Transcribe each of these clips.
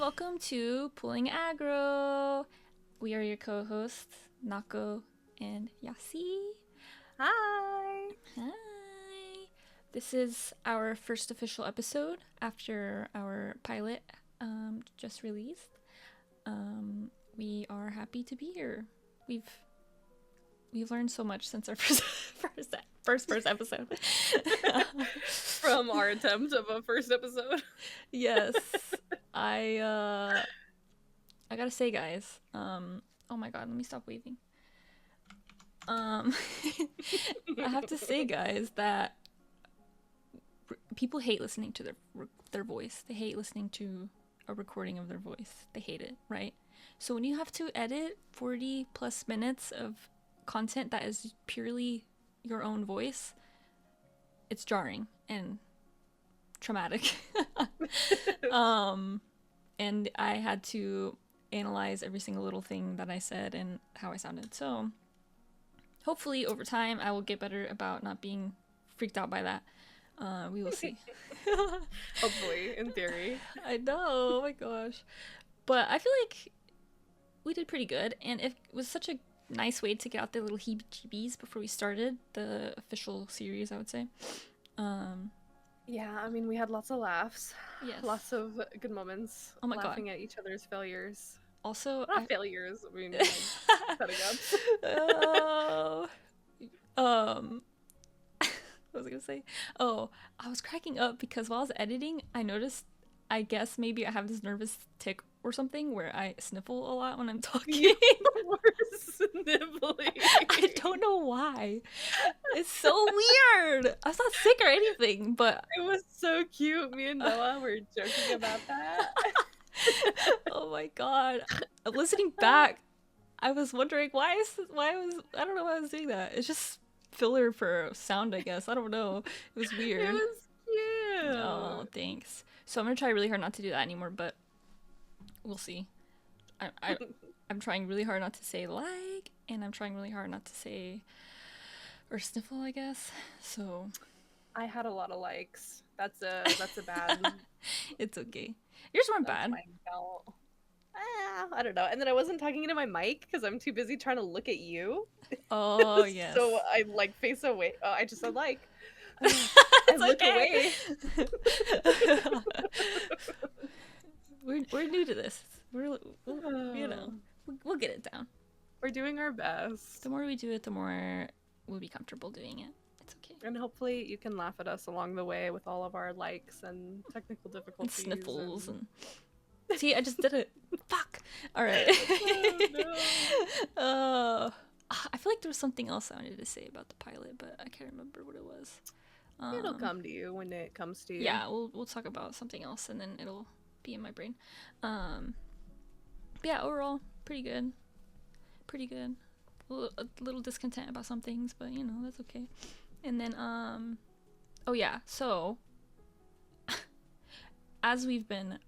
welcome to Pulling Aggro. We are your co-hosts, Nako and Yasi. Hi! Hi! This is our first official episode after our pilot just released. We are happy to be here. We've learned so much since our first episode. From our attempt of a first episode. Yes. I gotta say, guys, oh my god, let me stop waving. I have to say, guys, that people hate listening to their voice. They hate listening to a recording of their voice. They hate it, right? So when you have to edit 40 plus minutes of content that is purely your own voice, it's jarring and traumatic. And I had to analyze every single little thing that I said and how I sounded. So hopefully over time I will get better about not being freaked out by that. We will see. Hopefully, in theory. I know, oh my gosh. But I feel like we did pretty good, and it was such a nice way to get out the little heebie-jeebies before we started the official series, I would say. Yeah, I mean, we had lots of laughs. Yes. Lots of good moments. Oh my god. Laughing at each other's failures. Also, Not failures, I mean, like, setting up. What was I gonna say? Oh, I was cracking up because while I was editing, I noticed, I guess maybe I have this nervous tick or something where I sniffle a lot when I'm talking. We're sniffling. I don't know why. It's so weird. I was not sick or anything, but It was so cute. Me and Noah were joking about that. oh my god. Listening back, I was wondering I don't know why I was doing that. It's just filler for sound, I guess. I don't know. It was weird. It was cute. Oh, thanks. So I'm gonna try really hard not to do that anymore, but we'll see. I'm trying really hard not to say like, and I'm trying really hard not to say or sniffle, I guess. So I had a lot of likes. That's a bad. It's okay. Yours weren't That's bad. my belt. I don't know. And then I wasn't talking into my mic because I'm too busy trying to look at you. Oh yes. So I like face away. Oh, I just said like. It's I look okay. away. We're new to this. We'll get it down. We're doing our best. The more we do it, the more we'll be comfortable doing it. It's okay. And hopefully you can laugh at us along the way with all of our likes and technical And difficulties. sniffles and see, I just did it. Fuck. All right. Oh, no. I feel like there was something else I wanted to say about the pilot, but I can't remember what it was. It'll come to you when it comes to you. Yeah, we'll talk about something else, and then it'll be in my brain. But yeah, overall, pretty good. Pretty good. A little discontent about some things, but you know, that's okay. And then, oh yeah, so as we've been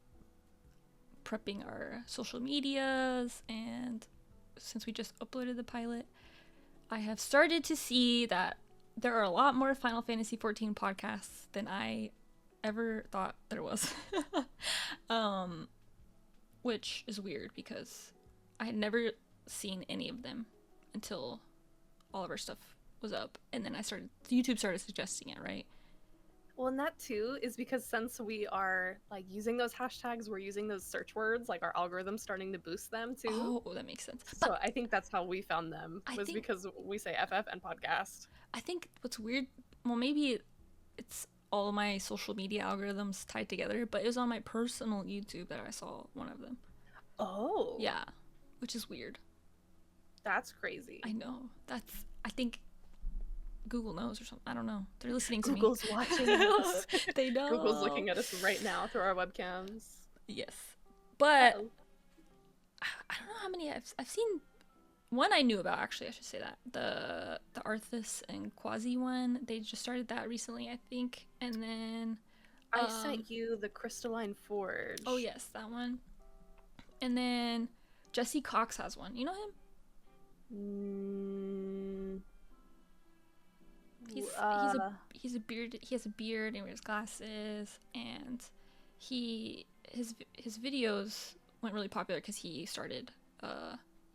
prepping our social medias, and since we just uploaded the pilot, I have started to see that there are a lot more Final Fantasy XIV podcasts than I ever thought there was. Which is weird because I had never seen any of them until all of our stuff was up, and then YouTube started suggesting it, right? Well, and that too is because since we are like using those hashtags, we're using those search words, like our algorithm's starting to boost them too. Oh, that makes sense. So I think that's how we found them, I was think- because we say FF and podcast. I think what's weird, well, maybe it's all of my social media algorithms tied together, but it was on my personal YouTube that I saw one of them. Oh. Yeah, which is weird. That's crazy. I know. I think Google knows or something. I don't know. They're listening to Google's me. watching us. They know. Google's looking at us right now through our webcams. Yes. But Uh-oh. I don't know how many I've seen. One I knew about, actually, I should say that. The Arthas and Quasi one, they just started that recently, I think. And then I sent you the Crystalline Forge. oh yes, that one. And then Jesse Cox has one. You know him? He's a beard. He has a beard and wears glasses, and his videos went really popular because he started.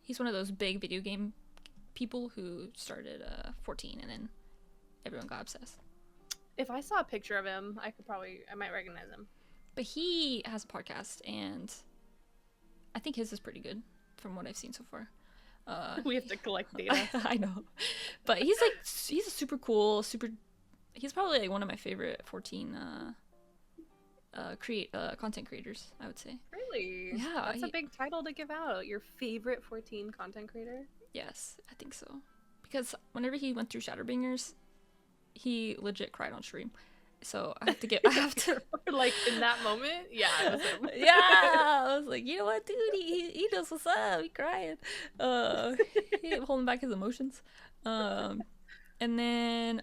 He's one of those big video game people who started 14, and then everyone got obsessed. If I saw a picture of him, I might recognize him. But he has a podcast, and I think his is pretty good from what I've seen so far. We have to collect data. I know, but he's a super cool, he's probably like one of my favorite 14 content creators, I would say. Really? Yeah, That's a big title to give out. Your favorite 14 content creator? Yes, I think so. Because whenever he went through Shatterbangers, he legit cried on stream. So I have to like in that moment, yeah, it was him. Yeah, I was like, you know what, dude, he knows what's up. He crying. He holding back his emotions. And then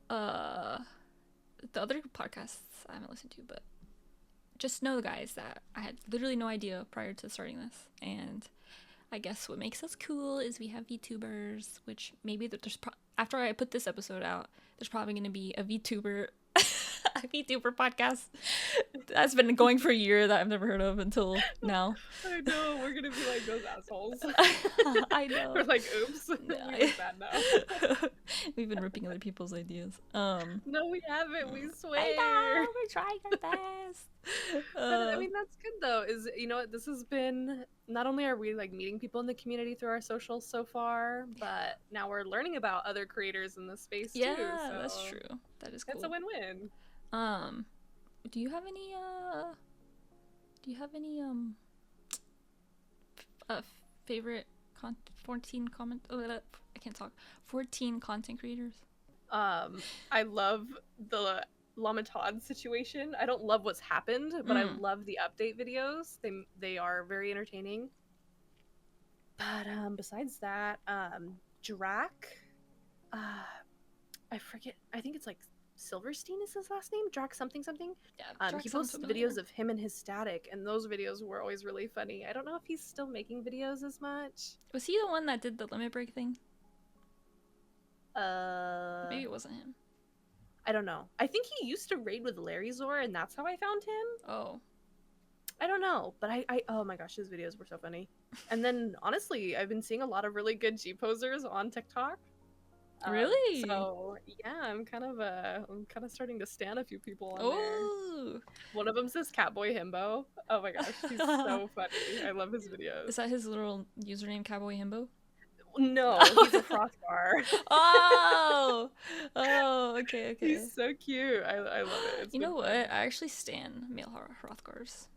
the other podcasts I haven't listened to, but just know, guys, that I had literally no idea prior to starting this, and I guess what makes us cool is we have VTubers, which maybe there's after I put this episode out, there's probably going to be a VTuber podcast that's been going for a year that I've never heard of until now. I know, we're going to be like those assholes. I know. We're like, oops, we're bad now. We've been ripping other people's ideas. No, we haven't, we swear. I know, we're trying our best. I mean, that's good though, is, you know what, this has been, not only are we like meeting people in the community through our socials so far, but now we're learning about other creators in this space too. Yeah, so that's true. That is cool. That's a win-win. Do you have any favorite 14 comment? Oh, I can't talk. 14 content creators. I love the Lamatod situation. I don't love what's happened, but I love the update videos. They are very entertaining. But besides that, Drac, I forget. I think it's like Silverstein is his last name. Drac something. Yeah, he posts videos of him and his static, and those videos were always really funny. I don't know if he's still making videos as much. Was he the one that did the limit break thing? Maybe it wasn't him. I don't know. I think he used to raid with Larry Zor, and that's how I found him. Oh. I don't know, but I oh my gosh, his videos were so funny. And then honestly, I've been seeing a lot of really good G posers on TikTok. Really? So yeah, I'm kind of starting to stan a few people on there. One of them says Catboy Himbo. Oh my gosh, he's so funny. I love his videos. Is that his little username, Cowboy Himbo? No, he's a Frothgar. Oh, okay. He's so cute. I love it. You know what? I actually stan male Hrothgars.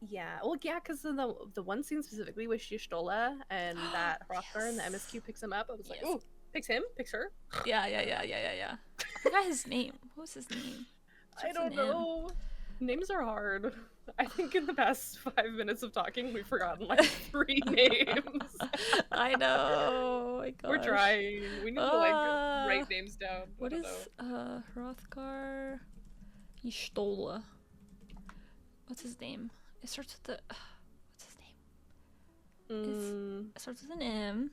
Yeah, well, yeah, because the one scene specifically with Shishtola and that Hrothgar and the MSQ picks him up. I was like, oh, picks him, picks her. Yeah. I forgot his name. What was his name? I don't know. Names are hard. I think in the past 5 minutes of talking, we've forgotten like 3 names. I know. Oh my gosh. We're trying. We need to like write names down. What is Hrothgar Y'shtola? What's his name? It starts with the. What's his name? It starts with an M.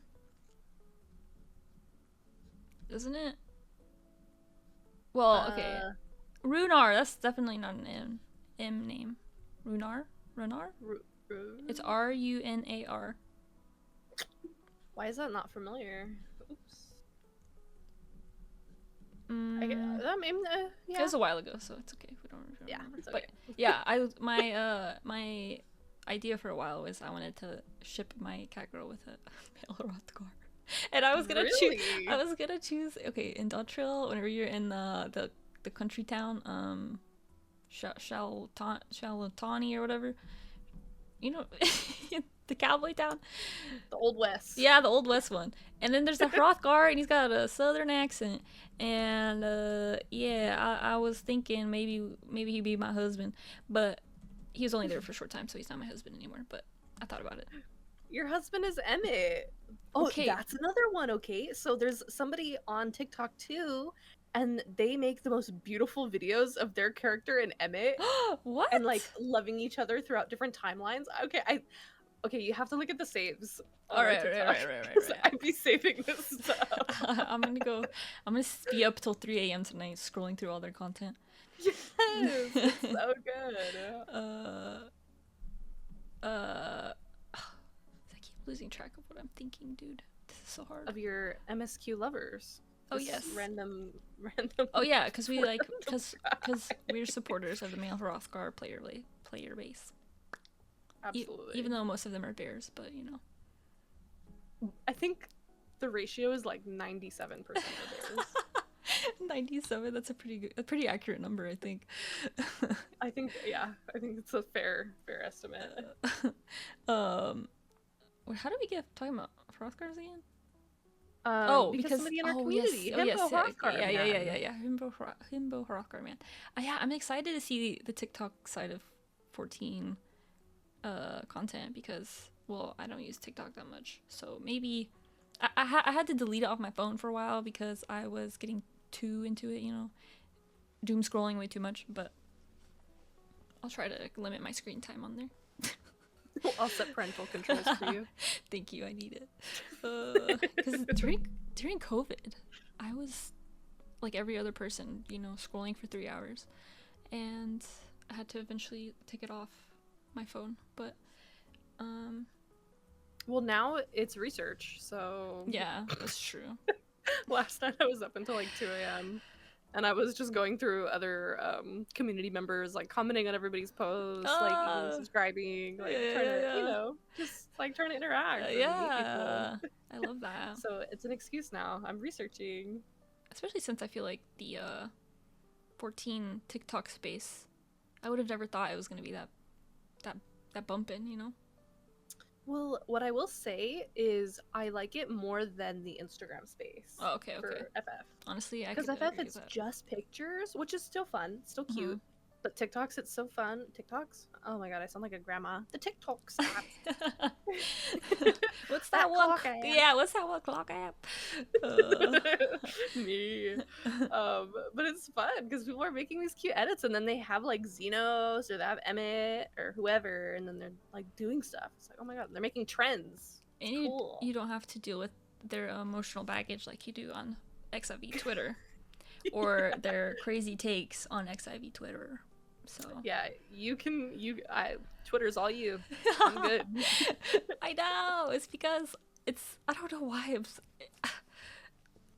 Doesn't it? Well, okay. Runar. That's definitely not an M name. Runar? It's Runar. Why is that not familiar? Oops. Yeah. It was a while ago, so it's okay if we don't remember. Yeah, it's okay. But yeah, my idea for a while was I wanted to ship my cat girl with a male Hrothgar, and I was gonna choose. Okay, in Yawntrail, whenever you're in the country town, Shalatani or whatever, you know, the cowboy town, the Old West. Yeah, the Old West one. And then there's the Hrothgar, and he's got a southern accent. And yeah, I was thinking maybe he'd be my husband, but he was only there for a short time, so he's not my husband anymore. But I thought about it. Your husband is Emmett. Oh, okay. That's another one. Okay, so there's somebody on TikTok too, and they make the most beautiful videos of their character and Emmett. What? And like loving each other throughout different timelines. Okay, you have to look at the saves. All right. I'd be saving this stuff. I'm gonna be up till 3 a.m. tonight scrolling through all their content. Yes, it's so good. I keep losing track of what I'm thinking, dude. This is so hard. Of your MSQ lovers. Oh Just yes. Random. Oh yeah, because we like random because we're supporters of the male Hrothgar player base. Absolutely. Even though most of them are bears, but you know. I think the ratio is like 97% of bears. 97. That's a pretty accurate number, I think. I think it's a fair estimate. How do we get talking about Hrothgars again? Because somebody in our community, yes, Hrothgar, yeah. Himbo Hrothgar, man. Yeah, I'm excited to see the TikTok side of 14 content because, well, I don't use TikTok that much, so maybe I had to delete it off my phone for a while because I was getting too into it, you know, doom scrolling way too much, but I'll try to limit my screen time on there. I'll set parental controls for you. Thank you, I need it. Because during COVID, I was like every other person, you know, scrolling for 3 hours, and I had to eventually take it off my phone. But well, now it's research, so yeah, that's true. Last night I was up until like 2 a.m. and I was just going through other community members, like commenting on everybody's posts, like subscribing, like trying to, you know, just like trying to interact. And meet people. I love that. So it's an excuse now. I'm researching, especially since I feel like the 14 TikTok space, I would have never thought it was gonna be that bumpin', you know. Well, what I will say is I like it more than the Instagram space. Oh, okay. For FF. Honestly, because FF it's just pictures, which is still fun, still cute. Mm-hmm. But TikToks, it's so fun. TikToks? Oh my god, I sound like a grandma. The TikToks app. What's that one? Yeah, what's that one clock app? Me. But it's fun because people are making these cute edits, and then they have like Xenos or they have Emmett or whoever, and then they're like doing stuff. It's like, oh my god, they're making trends. And cool. You don't have to deal with their emotional baggage like you do on XIV Twitter, or their crazy takes on XIV Twitter. So yeah, Twitter's all you. I'm good. I know. It's because I don't know why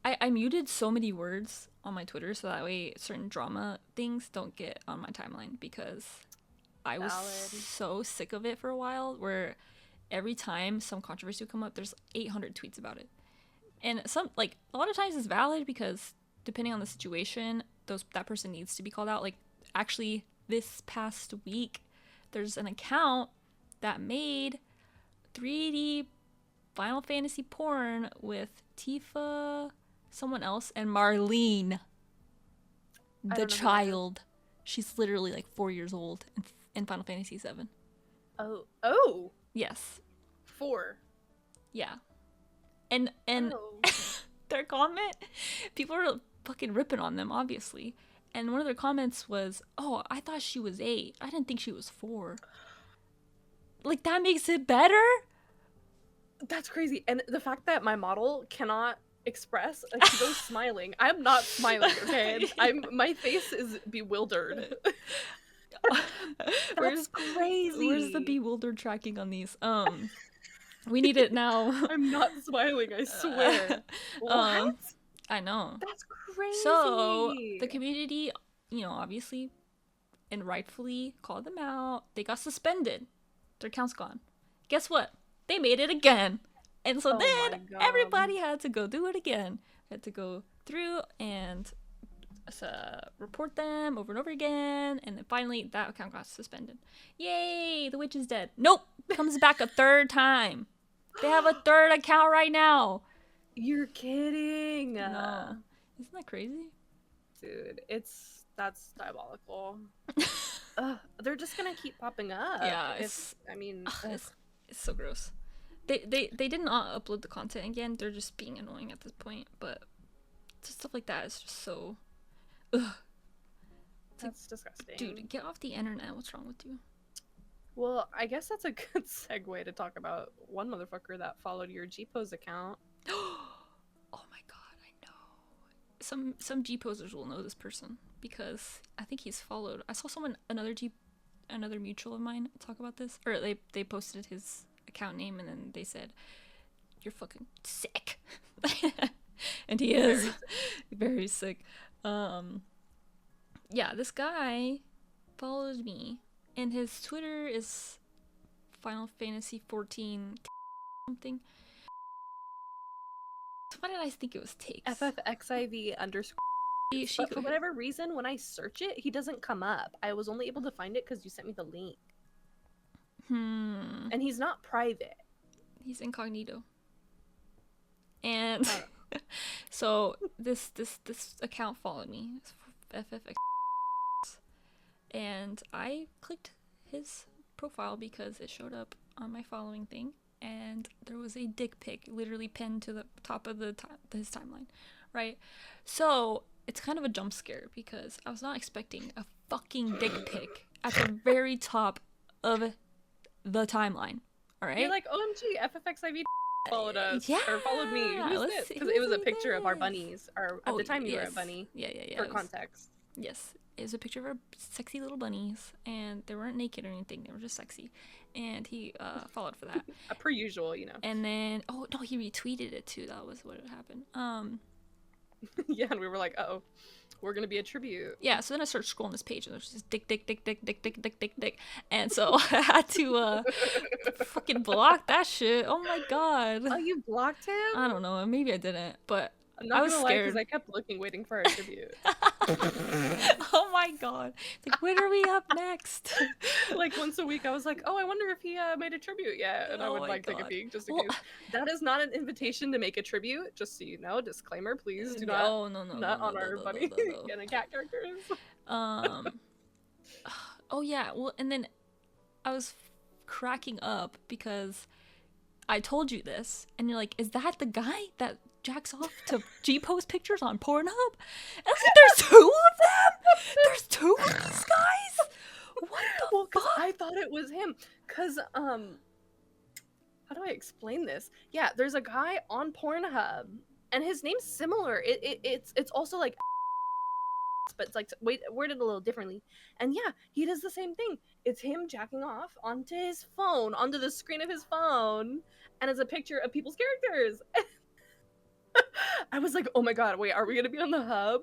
I muted so many words on my Twitter so that way certain drama things don't get on my timeline, because I was so sick of it for a while, where every time some controversy would come up, there's 800 tweets about it. And some, like, a lot of times it's valid because depending on the situation, that person needs to be called out. Like, actually, this past week, there's an account that made 3D Final Fantasy porn with Tifa, someone else, and Marlene, the child. She's literally like 4 years old in Final Fantasy VII. Oh. Yes. 4. Yeah. And their comment, people are fucking ripping on them, obviously. And one of their comments was, "Oh, I thought she was 8. I didn't think she was 4." Like, that makes it better? That's crazy. And the fact that my model cannot express, like, she goes smiling. I'm not smiling, okay? My face is bewildered. That's crazy. Where's the bewildered tracking on these? We need it now. I'm not smiling, I swear. What? I know. That's crazy. So the community, you know, obviously and rightfully called them out. They got suspended. Their account's gone. Guess what? They made it again. And so then everybody had to go do it again. Had to go through and report them over and over again. And then finally that account got suspended. Yay, the witch is dead. Nope. Comes back a third time. They have a third account right now. You're kidding. No. Isn't that crazy? Dude, that's diabolical. They're just gonna keep popping up. Yeah, it's so gross. They didn't upload the content again. They're just being annoying at this point. But just stuff like that is just so. Ugh. That's disgusting. Dude, get off the internet. What's wrong with you? Well, I guess that's a good segue to talk about one motherfucker that followed your G-Pose account. Oh my god, I know. Some G-posers will know this person, because I think he's followed. I saw another mutual of mine talk about this, or they posted his account name and then they said, "You're fucking sick," and he is very sick. Yeah, this guy followed me, and his Twitter is Final Fantasy 14 something. Why did I think it was takes? FFXIV underscore. But for whatever reason, when I search it, he doesn't come up. I was only able to find it because you sent me the link. And he's not private. He's incognito. And so this account followed me. FFX. And I clicked his profile because it showed up on my following thing, and there was a dick pic literally pinned to the top of his timeline, right? So it's kind of a jump scare because I was not expecting a fucking dick pic at the very top of the timeline. All right, you're like, OMG, FFXIV followed us, yeah, or followed me. Who's this? Because it was a picture of our bunnies, or at the time you were a bunny. Yeah. For context. Yes, it was a picture of our sexy little bunnies, and they weren't naked or anything. They were just sexy, and he followed for that. Per usual, you know. And then, oh no, he retweeted it too. That was what happened. Yeah, and we were like, uh-oh, we're gonna be a tribute. Yeah, so then I started scrolling this page, and there's just dick, and so I had to fucking block that shit. Oh my god. Oh, you blocked him? I don't know, maybe I didn't, but I'm not I was gonna scared lie, because I kept looking, waiting for our tribute. Oh my god. Like, when are we up next? Like, once a week, I was like, oh, I wonder if he made a tribute yet. And I would, like, take a peek just in case. That is not an invitation to make a tribute, just so you know. Disclaimer, please do not on our bunny and cat characters. Oh, yeah. Well, and then I was cracking up because I told you this, and you're like, is that the guy that jacks off to G-post pictures on Pornhub? And I was like, there's two of them? There's two of these guys? What the fuck? I thought it was him. Because, how do I explain this? Yeah, there's a guy on Pornhub, and his name's similar. It's also like, but it's like worded a little differently. And yeah, he does the same thing. It's him jacking off onto his phone, onto the screen of his phone, and it's a picture of people's characters. I was like, oh my god, wait, are we gonna be on the hub?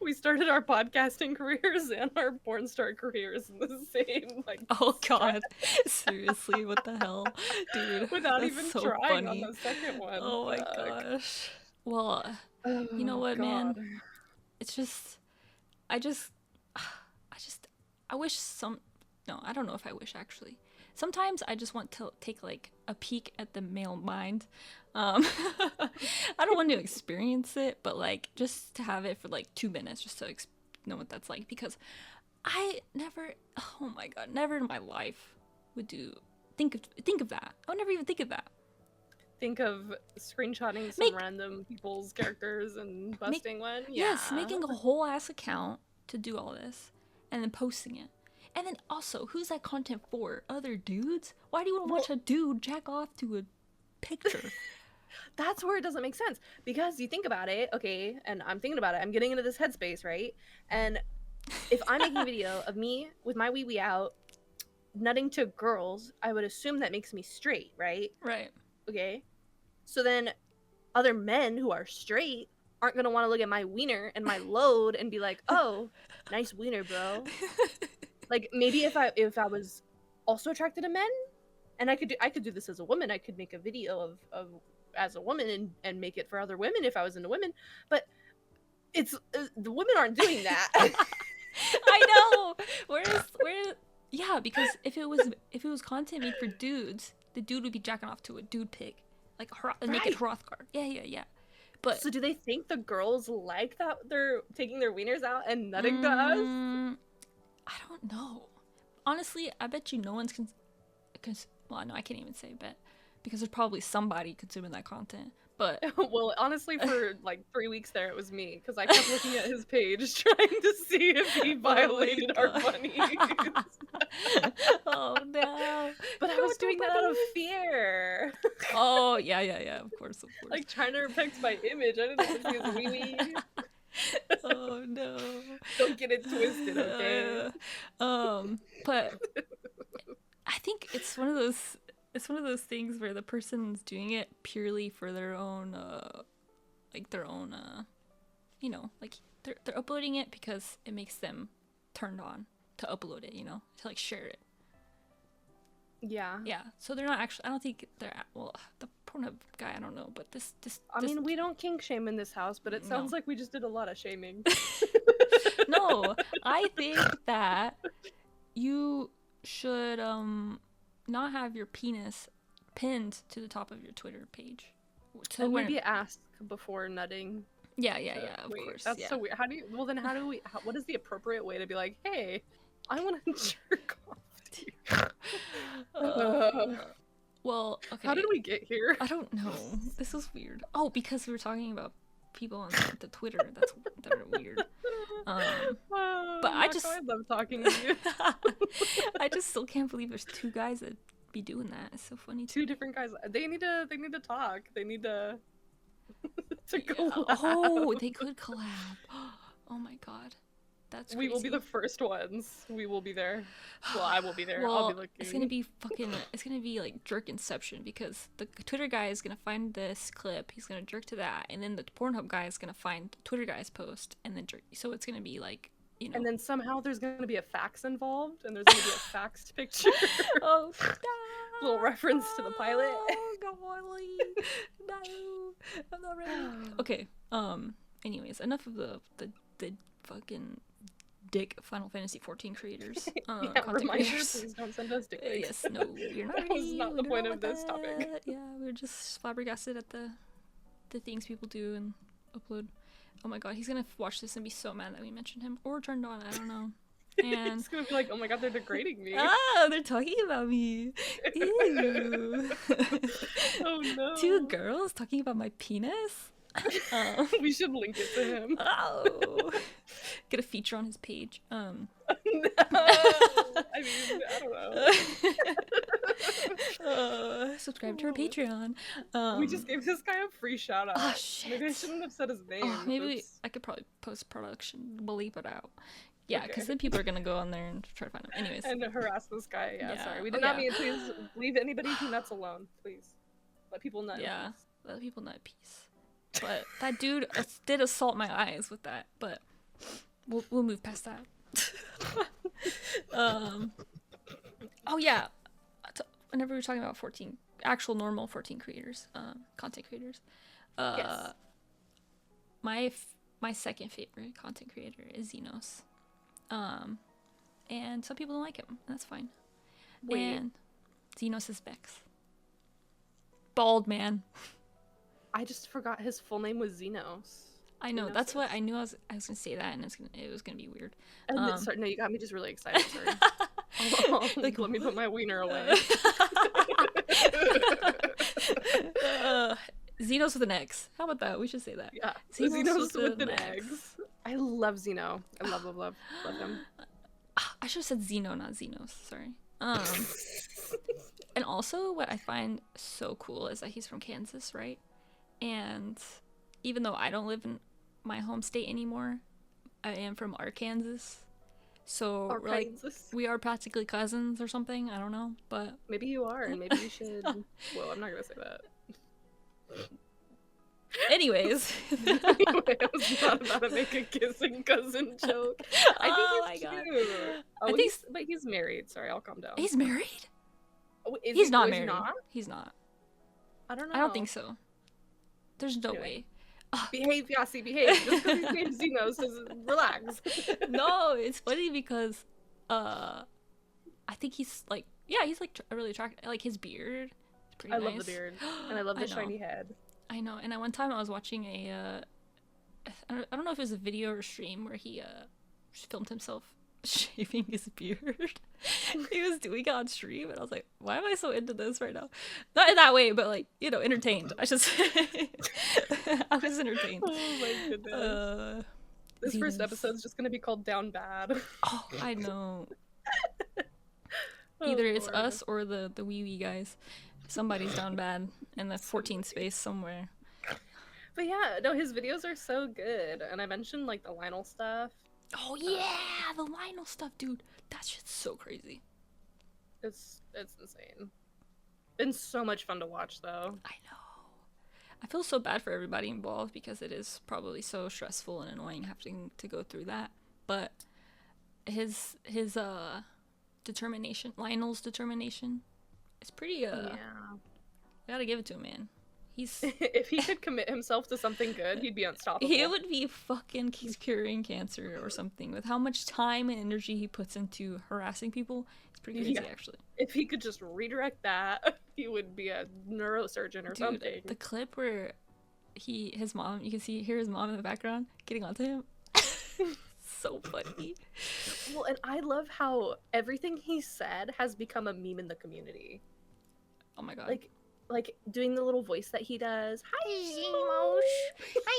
We started our podcasting careers and our porn star careers in the same, like, oh god. Seriously, what the hell? Dude, without even so trying funny. On the second one. Oh my gosh. Well, you know what, man? It's just I wish I don't know if I wish, actually. Sometimes I just want to take, like, a peek at the male mind. I don't want to experience it, but, like, just to have it for, like, 2 minutes, just to know what that's like. Because I never, oh my god, never in my life would think of that. I would never even think of that. Think of screenshotting some random people's characters and busting one? Yeah. Yes, making a whole ass account to do all this, and then posting it. And then also, who's that content for? Other dudes? Why do you want to watch a dude jack off to a picture? That's where it doesn't make sense. Because you think about it, okay, and I'm thinking about it, I'm getting into this headspace, right? And if I'm making a video of me with my wee-wee out, nutting to girls, I would assume that makes me straight, right? Right. Okay. So then other men who are straight aren't going to want to look at my wiener and my load and be like, oh, nice wiener, bro. Like, maybe if I was also attracted to men, and I could do this as a woman, I could make a video of as a woman and make it for other women if I was into women, but it's the women aren't doing that. I know. Where yeah, because if it was content made for dudes, the dude would be jacking off to a dude pig, like a naked Hrothgar. Yeah. But so do they think the girls like that they're taking their wieners out and nutting to us? I don't know. Honestly, I bet you no one's well, no, I can't even say bet, because there's probably somebody consuming that content. But well, honestly, for like 3 weeks there, it was me, because I kept looking at his page trying to see if he violated our bunnies. Oh no! But I was doing that out of fear. Oh yeah, of course. Like trying to protect my image. I didn't know this is wee wee. Oh no. Don't get it twisted, okay? But I think it's one of those things where the person's doing it purely for their own you know, like they're uploading it because it makes them turned on to upload it, you know, to like share it. Yeah. Yeah. So they're not actually, I don't think they're, well, the Pornhub guy, I don't know, but this I mean, we don't kink shame in this house, but it sounds like we just did a lot of shaming. No, I think that you should not have your penis pinned to the top of your Twitter page. And maybe ask before nutting. Yeah, of course. That's so weird. What is the appropriate way to be like, hey, I want to jerk off to you? Well, okay. How did we get here? I don't know. This is weird. Oh, because we were talking about people on the Twitter. That are weird. But I love talking to you. I just still can't believe there's two guys that be doing that. It's so funny. Two different guys. They need to talk. They need to collab. Oh, they could collab. Oh my god. That's crazy. We will be the first ones. We will be there. Well, I will be there. Well, I'll be looking. It's gonna be like jerk inception, because the Twitter guy is gonna find this clip, he's gonna jerk to that, and then the Pornhub guy is gonna find the Twitter guy's post and then jerk. So it's gonna be like, you know. And then somehow there's gonna be a fax involved, and there's gonna be a faxed picture. Oh, little reference to the pilot. Oh, golly. No, I'm not ready. Okay. Anyways, enough of the fucking dick Final Fantasy 14 creators. Reminders, please don't send us dick pics. Yes, no, you're not ready. That was not the point of this topic. Yeah, we're just flabbergasted at the things people do and upload. Oh my god, he's gonna watch this and be so mad that we mentioned him, or turned on, I don't know. And he's gonna be like, oh my god, they're degrading me. Oh, they're talking about me. Ew. Oh no. Two girls talking about my penis? We should link it to him. Oh, get a feature on his page. No. I mean, I don't know. Subscribe to our Patreon. We just gave this guy a free shout out. Oh shit! Maybe I shouldn't have said his name. Maybe I could probably post production bleep it out. Yeah, because then people are gonna go on there and try to find him. Anyways. And harass this guy. Yeah. Sorry, we did not mean. Please leave anybody who nuts alone, please. Let people nut. Yeah, let people nut peace. But that dude did assault my eyes with that. But we'll move past that. Oh yeah. Whenever we were talking about 14 actual normal 14 creators, content creators. Yes. My second favorite content creator is Xenos. And some people don't like him, and that's fine. Wait. And Xenos is Vex. Bald man. I just forgot his full name was Xenos. I know. That's what I knew. I was gonna say that, and it was gonna be weird. Sorry, no, you got me just really excited. Sorry. Like, let me put my wiener away. Xenos with an X. How about that? We should say that. Yeah. Xenos with an X. I love Xeno. I love him. I should have said Xeno, not Xenos. Sorry. And also, what I find so cool is that he's from Kansas, right? And even though I don't live in my home state anymore, I am from Arkansas. So we're like, we are practically cousins or something. I don't know, but maybe you are, and maybe you should. Well, I'm not gonna say that. Anyways, anyway, I was not about to make a kissing cousin joke. I think he's cute. Oh, but he's married. Sorry, I'll calm down. He's married? Oh, he's not married. He's not. I don't know. I don't think so. There's no way. Behave, Yassi, behave. Just because his name's Xeno says relax. No, it's funny because I think he's like, yeah, he's like really attractive. Like his beard. It's pretty nice. I love the beard, and I love the shiny head. I know. And at one time I was watching I don't know if it was a video or stream where he filmed himself shaving his beard. He was doing it on stream, and I was like, why am I so into this right now? Not in that way, but like, you know, entertained. I should say. I was entertained. Oh my goodness. This first episode's just gonna be called Down Bad. Oh, I know. Either it's us or the wee wee guys. Somebody's down bad in the 14 space somewhere. But yeah, no, his videos are so good. And I mentioned like the Lionel stuff. Oh yeah, the Lionel stuff, dude. That shit's so crazy. It's insane. Been so much fun to watch though. I know. I feel so bad for everybody involved because it is probably so stressful and annoying having to go through that. But his determination, Lionel's determination, is pretty Yeah. I gotta give it to him, man. He's If he could commit himself to something good, he'd be unstoppable. he would be fucking curing cancer or something with how much time and energy he puts into harassing people. It's pretty crazy, actually. If he could just redirect that, he would be a neurosurgeon or something. The clip where his mom, you can hear his mom in the background getting onto him. So funny. Well, and I love how everything he said has become a meme in the community. Oh my god. Like doing the little voice that he does. Hi, Zemosh. Hi,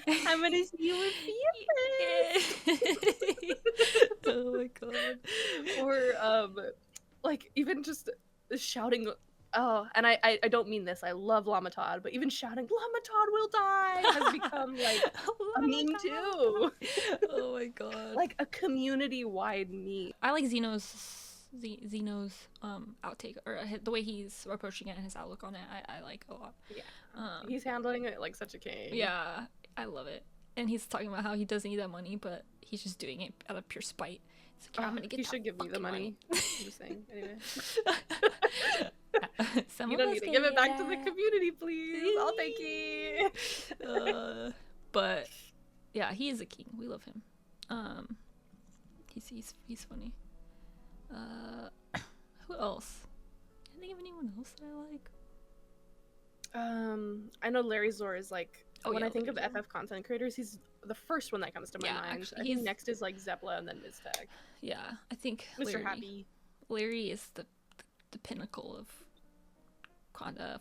Zemo. I'm gonna see you in Phoenix. Oh my god. Or like even just shouting. Oh, and I don't mean this. I love Llama Todd, but even shouting "Llama Todd will die" has become like a meme too. Oh my god. Like a community-wide meme. I like Zeno's outtake, or the way he's approaching it and his outlook on it. I like a lot. Yeah. He's handling it like such a king. Yeah, I love it. And he's talking about how he doesn't need that money, but he's just doing it out of pure spite. It's like, I'm gonna get you should give me the money. I'm just saying. Anyway. You don't need to give it back to the community, please. I'll take it. But yeah, he is a king. We love him. He's funny. Who else? Can I think of anyone else that I like? I know Larry Zor is like when I think Larry of FF content creators, he's the first one that comes to my mind. Actually, I think next is like Zepla and then Miztech. Yeah, I think Mr. Happy. Larry is the pinnacle of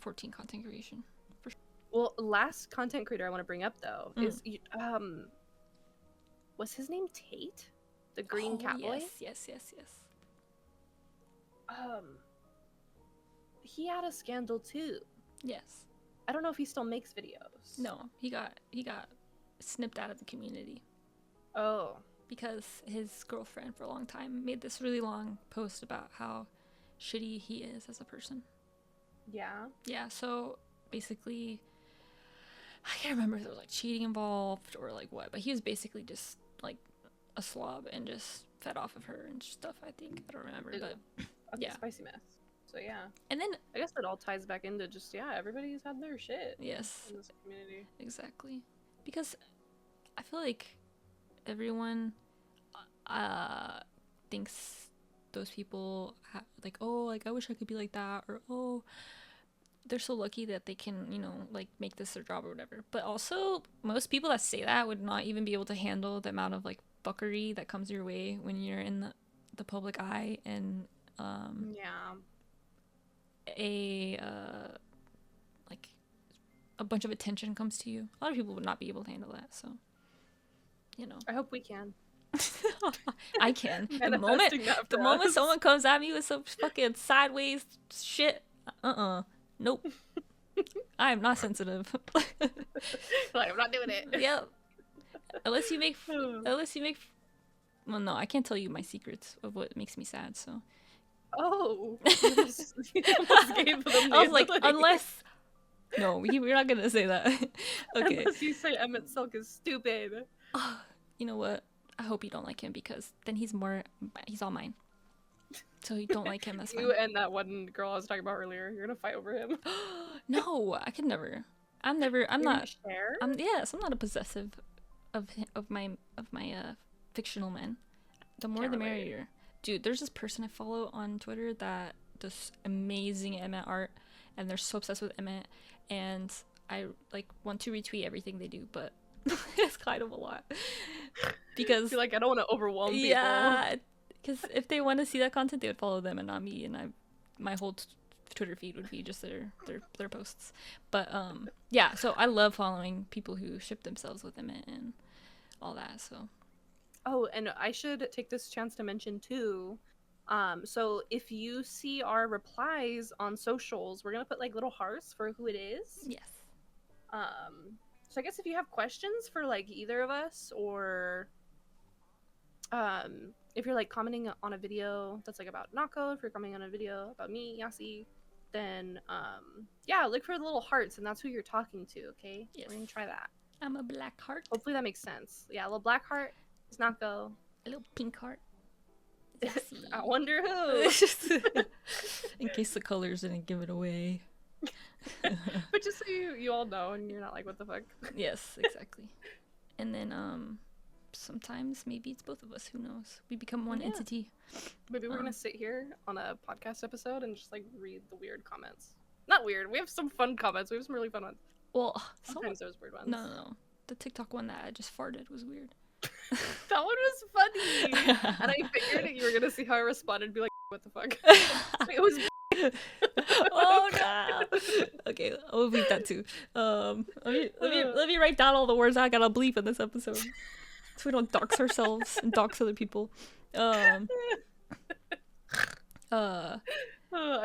14 content creation. For sure. Well, last content creator I want to bring up though is was his name Tate? The green catboy? Yes. He had a scandal too. Yes. I don't know if he still makes videos. No, he got snipped out of the community. Oh. Because his girlfriend for a long time made this really long post about how shitty he is as a person. Yeah. Yeah, so basically I can't remember if there was like cheating involved or like what, but he was basically just like a slob and just fed off of her and stuff, I think. I don't remember, but that's a spicy mess. So yeah. And then I guess it all ties back into just everybody's had their shit. Yes. In this community. Exactly. Because I feel like everyone thinks those people like, oh, like I wish I could be like that, or oh, they're so lucky that they can, like make this their job or whatever. But also most people that say that would not even be able to handle the amount of like fuckery that comes your way when you're in the public eye and like a bunch of attention comes to you. A lot of people would not be able to handle that, so I hope we can. I can. The moment someone comes at me with some fucking sideways shit, nope. I am not sensitive. Like, I'm not doing it. Yep. Unless you make well, no, I can't tell you my secrets of what makes me sad, so. Oh. You almost gave them I was like, unless. No, we're not gonna say that. Okay. Unless you say Emmett Silk is stupid. You know what? I hope you don't like him because then he's all mine. So you don't like him, that's fine. You and that one girl I was talking about earlier, you're gonna fight over him. No, I could never. I'm not. Share? I'm not a possessive of my fictional men. The more the merrier. Dude, there's this person I follow on Twitter that does amazing Emmett art, and they're so obsessed with Emmett, and I like want to retweet everything they do, but it's kind of a lot because I don't want to overwhelm people. Yeah, because if they want to see that content, they would follow them and not me, and my whole Twitter feed would be just their posts. But yeah, so I love following people who ship themselves with Emmett and all that. So. Oh, and I should take this chance to mention too. So if you see our replies on socials, we're gonna put like little hearts for who it is. Yes. So I guess if you have questions for like either of us, or if you're like commenting on a video that's like about Nako, if you're commenting on a video about me, Yasi, then yeah, look for the little hearts, and that's who you're talking to. Okay, Yes. we're gonna try that. I'm a black heart. Hopefully that makes sense. Yeah, a little black heart is Nako. A little pink heart. I wonder who. In case the colors didn't give it away. But just so you all know, and you're not like, what the fuck. Yes, exactly. And then sometimes maybe it's both of us, who knows, we become one entity. Maybe we're gonna sit here on a podcast episode and just like read the weird comments. Not weird, we have some fun comments, we have some really fun ones. Well, sometimes there's weird ones. No, the TikTok one that I just farted was weird. That one was funny. And I figured you were gonna see how I responded and be like, what the fuck. It was oh no. Okay, I'll bleep that too. Let me write down all the words I gotta bleep in this episode, so we don't dox ourselves and dox other people. I'm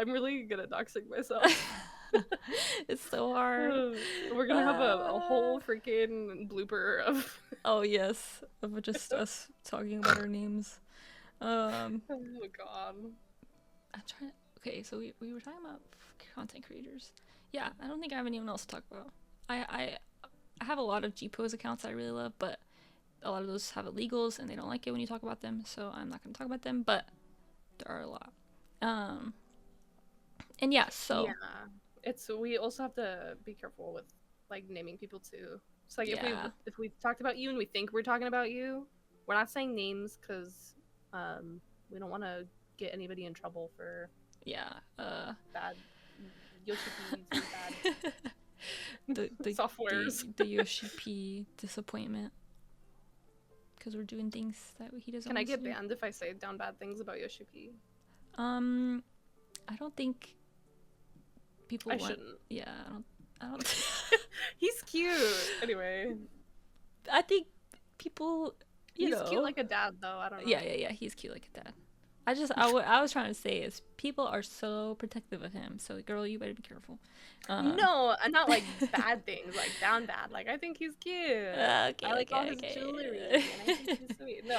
really good at doxing myself. It's so hard. We're gonna have a whole freaking blooper of oh yes, of just us talking about our names. Oh god. I'm trying. Okay, so we were talking about content creators. Yeah, I don't think I have anyone else to talk about. I have a lot of GPOS accounts that I really love, but a lot of those have illegals and they don't like it when you talk about them, so I'm not going to talk about them, but there are a lot. And yeah, so we also have to be careful with like naming people too. So like if we've talked about you and we think we're talking about you, we're not saying names because we don't want to get anybody in trouble for bad Yoshi P's bad the softwares. The Yoshi P disappointment. Because we're doing things that he doesn't Can want I get to do. banned if I say down bad things about Yoshi P? I don't think people I want... shouldn't. Yeah, I don't He's cute. Anyway. I think people, He's cute like a dad though, I don't know. Yeah, he's cute like a dad. I was trying to say is people are so protective of him, so girl, you better be careful. No, not like bad things, like down bad. Like I think he's cute. Okay, I like all his jewelry, and I think he's sweet. No,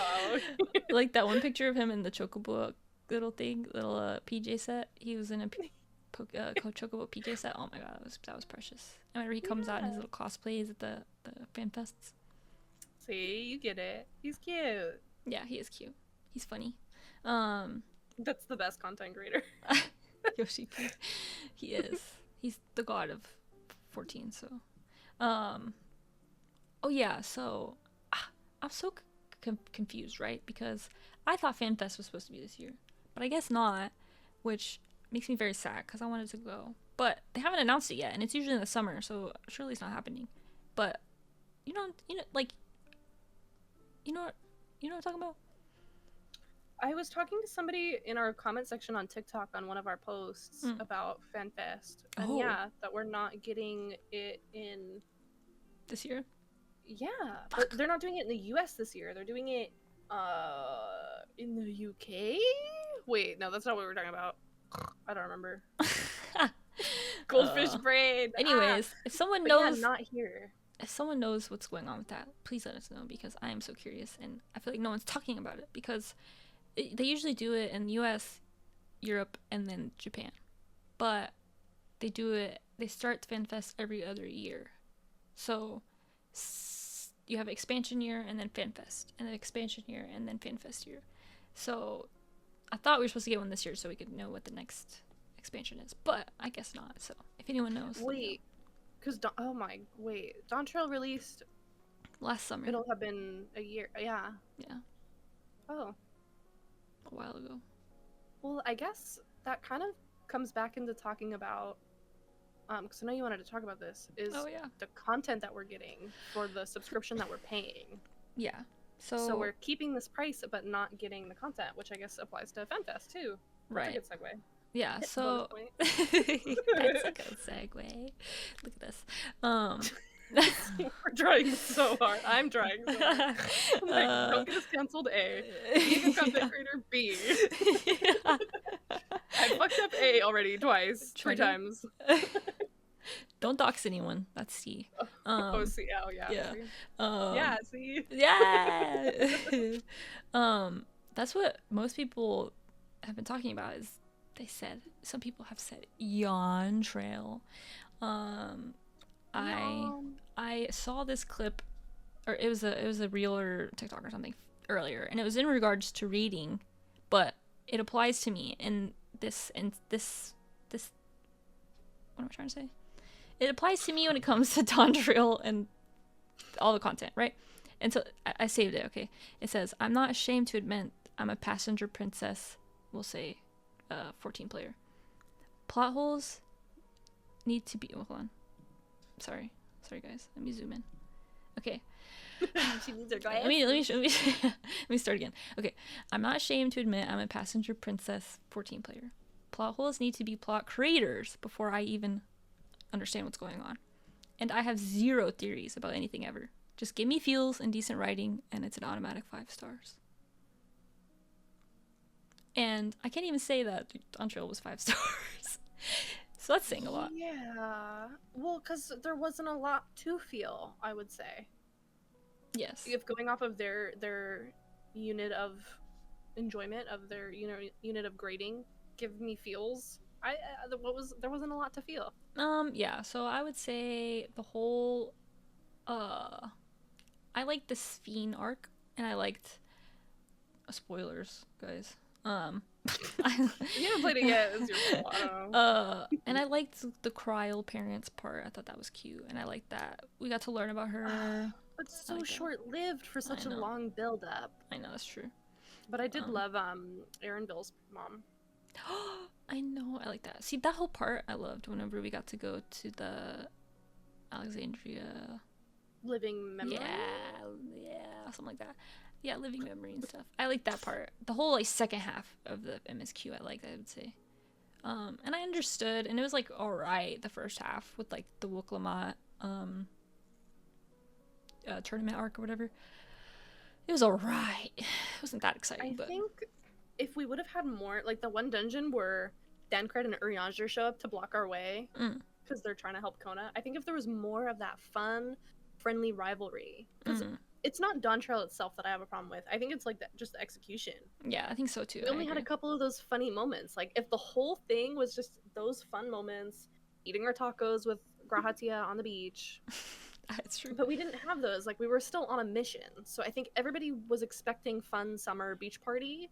like that one picture of him in the Chocobo little PJ set. He was in a Chocobo PJ set. Oh my god, that was precious. And whenever he comes out in his little cosplays at the fan fests. See, you get it. He's cute. Yeah, he is cute. He's funny. That's the best content creator. Yoshi P. He is. He's the god of 14. So, oh yeah. So, I'm so confused, right? Because I thought FanFest was supposed to be this year, but I guess not, which makes me very sad because I wanted to go. But they haven't announced it yet, and it's usually in the summer, so surely it's not happening. But you know what I'm talking about? I was talking to somebody in our comment section on TikTok on one of our posts about FanFest, and that we're not getting it in this year. Yeah, but they're not doing it in the US this year. They're doing it in the UK. Wait, no, that's not what we were talking about. I don't remember. Goldfish brain. Anyways, if someone knows, not here. If someone knows what's going on with that, please let us know because I am so curious, and I feel like no one's talking about it because they usually do it in the US, Europe, and then Japan. But they start FanFest every other year. So you have expansion year and then FanFest, and then expansion year and then FanFest year. So I thought we were supposed to get one this year so we could know what the next expansion is. But I guess not. So if anyone knows. Wait. Because, Yawntrail released... last summer. It'll have been a year. Yeah. Yeah. Oh. A while ago. Well, I guess that kind of comes back into talking about, because I know you wanted to talk about this, is the content that we're getting for the subscription that we're paying. Yeah. So we're keeping this price, but not getting the content, which I guess applies to FanFest, too. Right. That's a good segue. Yeah, so... That's a good segue. Look at this. We're trying so hard. I'm trying so hard. I'm like, don't get us canceled, A. Even content creator, B. I fucked up A already twice. 3 times. Don't dox anyone. That's C. See, oh yeah, Yeah. see? Um, Yeah, see. yeah. That's what most people have been talking about. Is they said some people have said Yawntrail. Um, I Yawn. I saw this clip, or it was a reel or TikTok or something earlier, and it was in regards to reading, but it applies to me in this what am I trying to say? It applies to me when it comes to Yawntrail and all the content, right? And so I saved it, okay? It says, I'm not ashamed to admit I'm a passenger princess, we'll say 14 player. Plot holes need to be, oh, hold on. Sorry guys, let me zoom in. Okay. She needs her glasses. Let me start again. Okay, I'm not ashamed to admit I'm a passenger princess 14 player. Plot holes need to be plot creators before I even understand what's going on. And I have zero theories about anything ever. Just give me feels and decent writing, and it's an automatic 5 stars. And I can't even say that Yawntrail was 5 stars. So that's saying a lot. Yeah. Well, because there wasn't a lot to feel, I would say. Yes. If going off of their unit of enjoyment, of their unit of grading, give me feels. There wasn't a lot to feel. Yeah, so I would say the whole I liked the Sphene arc, and I liked spoilers, guys. You haven't played it yet, it's your fault. I don't know. And I liked the Kryl parents part. I thought that was cute, and I liked that we got to learn about her. It's so short-lived for such a know. long build-up. I know, that's true. But I did love Aaron Bill's mom. I know, I like that. See, that whole part I loved whenever we got to go to the Alexandria Living memory? yeah, something like that. Yeah, living memory and stuff. I like that part. The whole like second half of the MSQ I liked, I would say. And I understood, and it was like alright the first half with like the Wooklamat tournament arc or whatever. It was alright. It wasn't that exciting, I think if we would have had more, like the one dungeon where Dankred and Urianger show up to block our way because they're trying to help Kona, I think if there was more of that fun, friendly rivalry, because it's not Yawntrail itself that I have a problem with. I think it's like just the execution. Yeah, I think so too. We only had a couple of those funny moments. Like if the whole thing was just those fun moments, eating our tacos with Grahatia on the beach. That's true. But we didn't have those. Like we were still on a mission. So I think everybody was expecting fun summer beach party.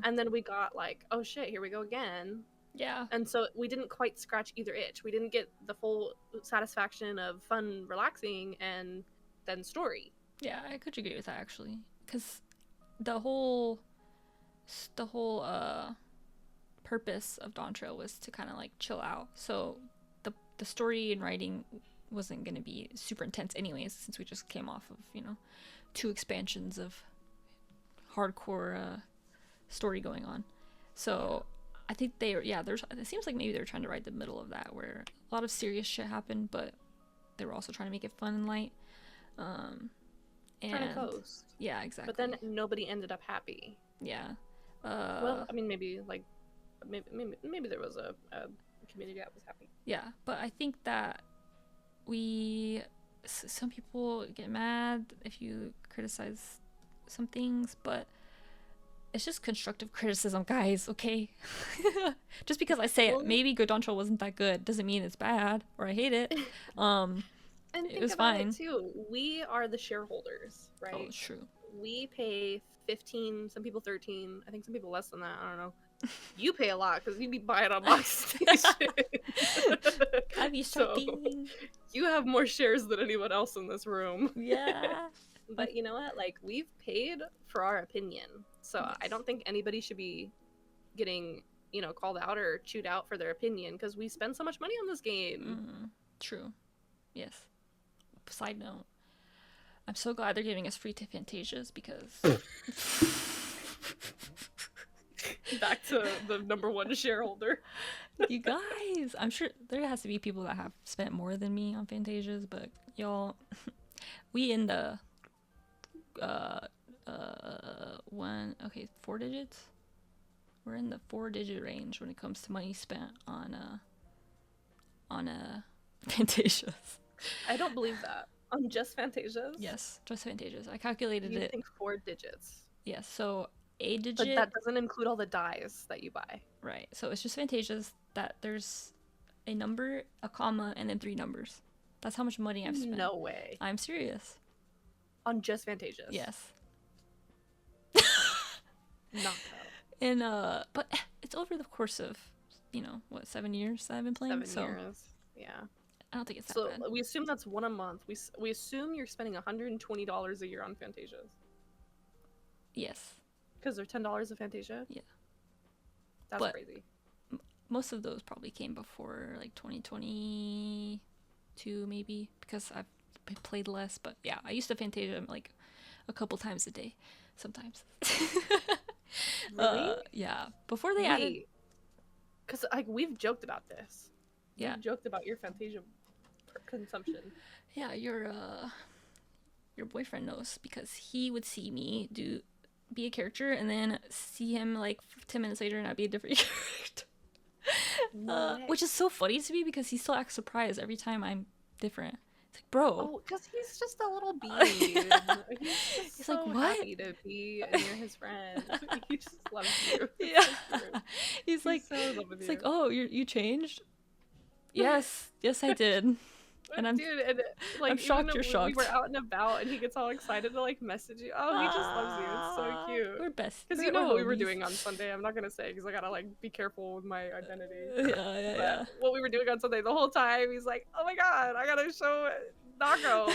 And then we got like, oh shit, here we go again. Yeah. And so we didn't quite scratch either itch. We didn't get the full satisfaction of fun, relaxing, and then story. Yeah, I could agree with that actually, because the whole purpose of Yawntrail was to kind of like chill out. So the story and writing wasn't going to be super intense anyways, since we just came off of 2 expansions of hardcore story going on. So I think it seems like maybe they were trying to ride the middle of that, where a lot of serious shit happened, but they were also trying to make it fun and light. Trying to coast. Yeah, exactly. But then nobody ended up happy. Yeah. Well, I mean, maybe there was a community that was happy. Yeah, but I think that some people get mad if you criticize some things, but it's just constructive criticism, guys, okay? Just because I say it, maybe Yawntrail wasn't that good doesn't mean it's bad or I hate it. And it think was about fine. it too. We are the shareholders, right? Oh, it's true. We pay 15, some people 13, I think some people less than that, I don't know. You pay a lot because you'd be buying on my station. I'd be shopping. So, you have more shares than anyone else in this room. Yeah. But you know what? Like, we've paid for our opinion. So Yes. I don't think anybody should be getting, called out or chewed out for their opinion because we spend so much money on this game. True. Yes. Side note, I'm so glad they're giving us free Fantasias because Back to the number 1 shareholder. you guys, I'm sure there has to be people that have spent more than me on Fantasias, but y'all, we in the 4 digits. We're in the 4-digit range when it comes to money spent on Fantasias. I don't believe that. On just Fantasias? Yes, just Fantasias. I calculated You it. think 4 digits. Yes, so a digit. But that doesn't include all the dies that you buy. Right, so it's just Fantasias that there's a number, a comma, and then 3 numbers. That's how much money I've spent. No way. I'm serious. On just Fantasias? Yes. Not And but it's over the course of, you know, what, 7 years that I've been playing. 7 years. Yeah. I don't think it's that So bad. we assume that's 1 a month. We assume you're spending $120 a year on Fantasias. Yes. Because they're $10 a Fantasia. Yeah. That's crazy. Most of those probably came before like 2022 maybe, because I've played less. But yeah, I used to Fantasia like a couple times a day, sometimes. Really? Yeah. Before they added. Because like we've joked about this. Yeah. We've joked about your Fantasia consumption. Yeah, your boyfriend knows, because he would see me be a character and then see him like 10 minutes later and I'd be a different character. Which is so funny to me because he still acts surprised every time I'm different. It's like, bro. Oh, because he's just a little beanie, dude. He's so like, what? happy to be, and you're his friend. He just loves you. Yeah. So He's like, so in love with it's you. like, oh, you changed? Yes, I did. And I'm like, I'm shocked even you're when shocked. We were out and about, and he gets all excited to like message you. Oh, he just loves you. It's so cute. We're best. Because you know what we were doing on Sunday. I'm not gonna say because I gotta like be careful with my identity. Yeah. What we were doing on Sunday the whole time, he's like, "Oh my god, I gotta show Nago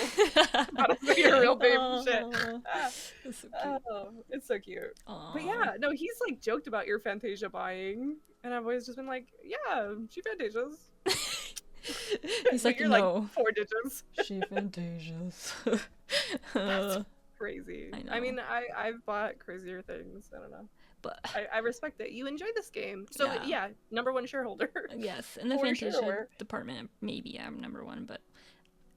how to say your real name and shit." That's so cute. Oh, it's so cute. Aww. But yeah, no, he's like joked about your Fantasia buying, and I've always just been like, "Yeah, she Fantasias." He's like, you're no. like 4 digits. She Fantasias. That's crazy. I know. I mean, I've bought crazier things. I don't know. But I respect it. You enjoy this game. So yeah, #1 shareholder. Yes, in the For Fantasia sure. department, maybe I'm #1, but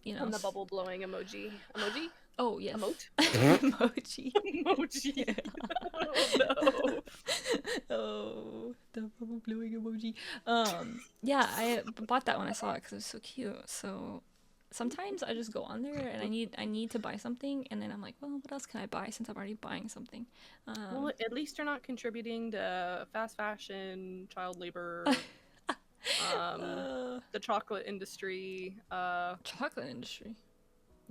you know. And the bubble blowing emoji. Emoji? Oh yes. Emote? Emoji. Emoji. Yeah. Oh no. Oh, the bubble blowing emoji. Yeah, I bought that when I saw it because it was so cute. So sometimes I just go on there and I need to buy something, and then I'm like, well, what else can I buy since I'm already buying something? Well, at least you're not contributing to fast fashion, child labor, the chocolate industry. Chocolate industry.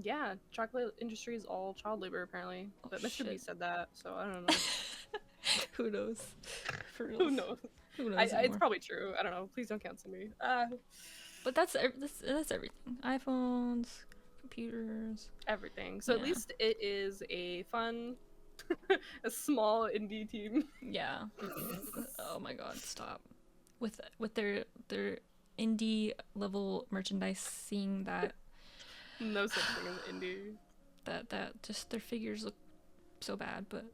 Yeah, chocolate industry is all child labor apparently. Oh, But Mr. B shit. said that, so I don't know. Who knows? For real. Who knows? Who knows It's anymore? probably true. I don't know. Please don't cancel me. But that's everything. iPhones, computers. Everything. So Yeah. at least it is a fun, a small indie team. Yeah. Oh my god, stop. With their indie level merchandising that No such thing as indie. that just their figures look so bad, but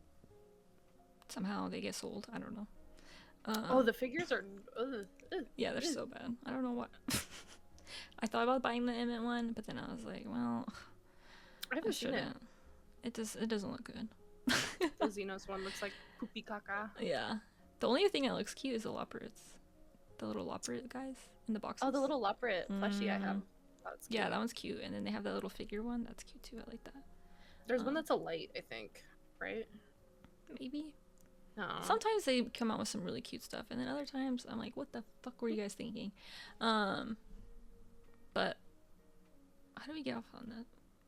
somehow they get sold. I don't know. The figures are. Yeah, they're so bad. I don't know what. I thought about buying the Emmett one, but then I was like, well, I haven't seen it. It doesn't look good. The Xenos one looks like poopy caca. Yeah. The only thing that looks cute is the Lopperates. The little Lopperat guys in the boxes. Oh, the little Lopperat plushie I have. That's cute. Yeah, that one's cute. And then they have that little figure one. That's cute too. I like that. There's one that's a light, I think. Right? Maybe. No. Sometimes they come out with some really cute stuff, and then other times I'm like, what the fuck were you guys thinking? But how do we get off on that?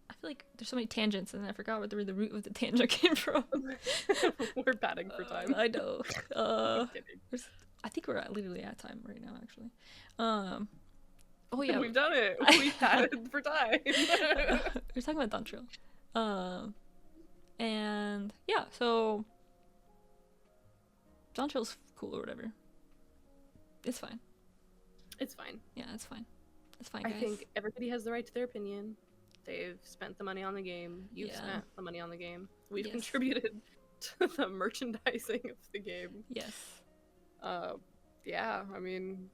I feel like there's so many tangents, and I forgot where the root of the tangent came from. We're batting for time. I know. I'm kidding. I think we're literally at time right now, actually. Oh yeah, We've done it. We've batted for time. we're talking about Yawntrail. And yeah, so Yawntrail's cool or whatever. It's fine. It's fine. Yeah, it's fine. It's fine, guys. I think everybody has the right to their opinion. They've spent the money on the game. You've Yeah. spent the money on the game. We've Yes. contributed to the merchandising of the game. Yes. Yeah, I mean,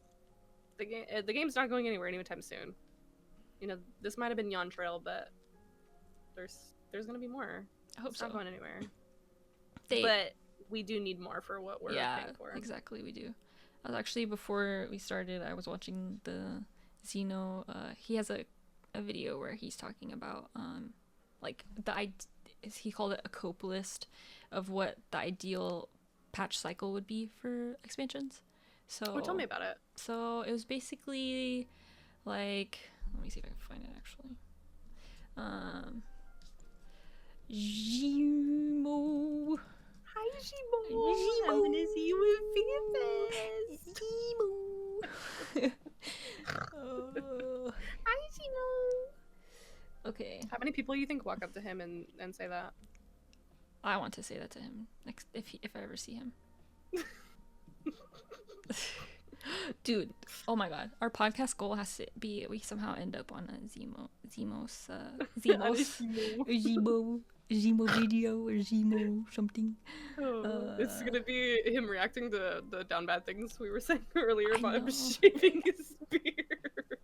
the game's not going anywhere anytime soon. You know, this might have been Yawntrail, but there's gonna be more. I hope It's so. not going anywhere. They, But we do need more for what we're paying for. exactly, we do. I was actually, before we started, I was watching the Zeno, he has a video where he's talking about like he called it a cope list of what the ideal patch cycle would be for expansions. So tell me about it. So it was basically like, let me see if I can find it actually. Zemo. Hi, Zemo. I'm gonna see you in Fearfest. Zemo. Hi, Zemo. Okay. How many people you think walk up to him and say that? I want to say that to him next if I ever see him. Dude, oh my god, our podcast goal has to be we somehow end up on a Zemo video or Zemo something. It's gonna be him reacting to the down bad things we were saying earlier about him shaving his beard.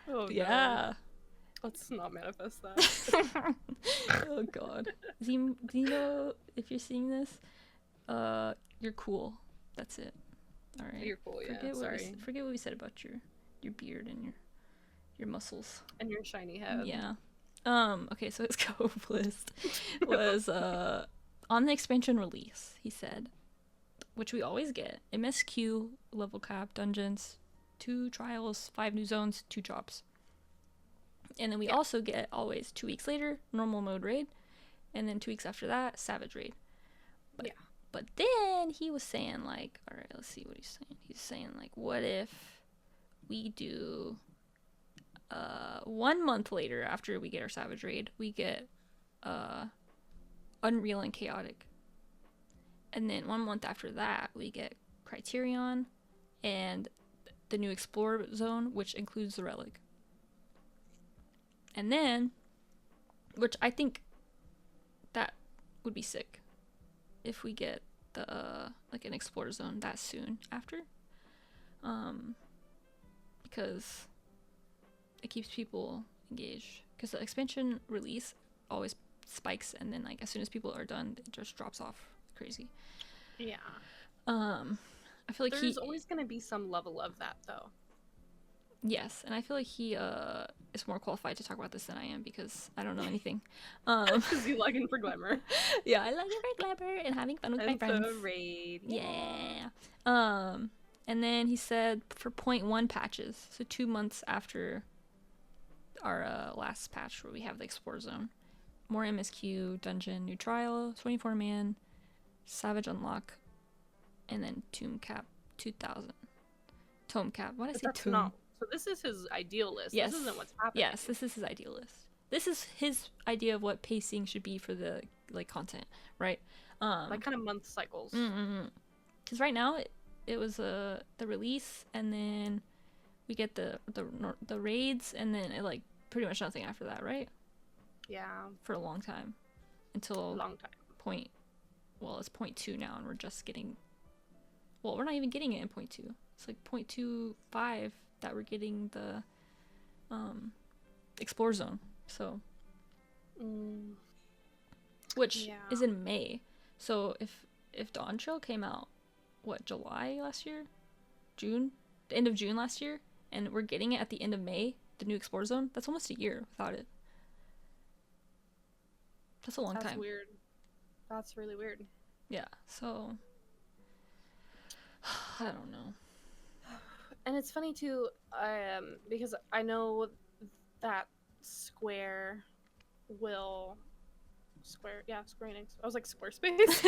Oh yeah. No. Let's not manifest that. Oh god, Zemo, if you're seeing this, you're cool. That's it. All right. You're cool, yeah. Forget what we said about your beard and your muscles and your shiny head. Yeah. Okay, so his cope list was on the expansion release. He said, which we always get: MSQ, level cap, dungeons, 2 trials, 5 new zones, 2 jobs. And then we also get always 2 weeks later normal mode raid, and then 2 weeks after that savage raid. But then he was saying, like, all right, let's see what he's saying. He's saying, like, what if we do 1 month later after we get our savage raid, we get Unreal and Chaotic. And then 1 month after that, we get Criterion and the new Explorer zone, which includes the Relic. And then, which I think that would be sick if we get the like an Explorer zone that soon after, because it keeps people engaged. Because the expansion release always spikes, and then like as soon as people are done, it just drops off crazy. Yeah. I feel like there's always gonna be some level of that though. Yes, and I feel like he is more qualified to talk about this than I am because I don't know anything. Because you like it for glamour. Yeah, I like it for glamour and having fun with my friends. And raid. Yeah. And then he said for 0.1 patches, so 2 months after our last patch where we have the Explore Zone, more MSQ, Dungeon, New Trial, 24-man, Savage Unlock, and then Tomb Cap 2000. Tome Cap. Why did I say Tomb? So this is his ideal list. Yes. This isn't what's happening. Yes, this is his ideal list. This is his idea of what pacing should be for the like content, right? Like kind of month cycles. Because right now it was the release, and then we get the raids, and then it like pretty much nothing after that, right? Yeah. For a long time, until long time. It's 0.2 now, and we're just getting. Well, we're not even getting it in 0.2. It's like 0.25 that we're getting the Explore Zone. So, which is in May. So if Yawntrail came out, what, July last year, June, the end of June last year, and we're getting it at the end of May, the new Explore Zone. That's almost a year without it. That's a long time. That's weird. That's really weird. Yeah. So I don't know. And it's funny too, because I know that Square Enix. I was like Squarespace.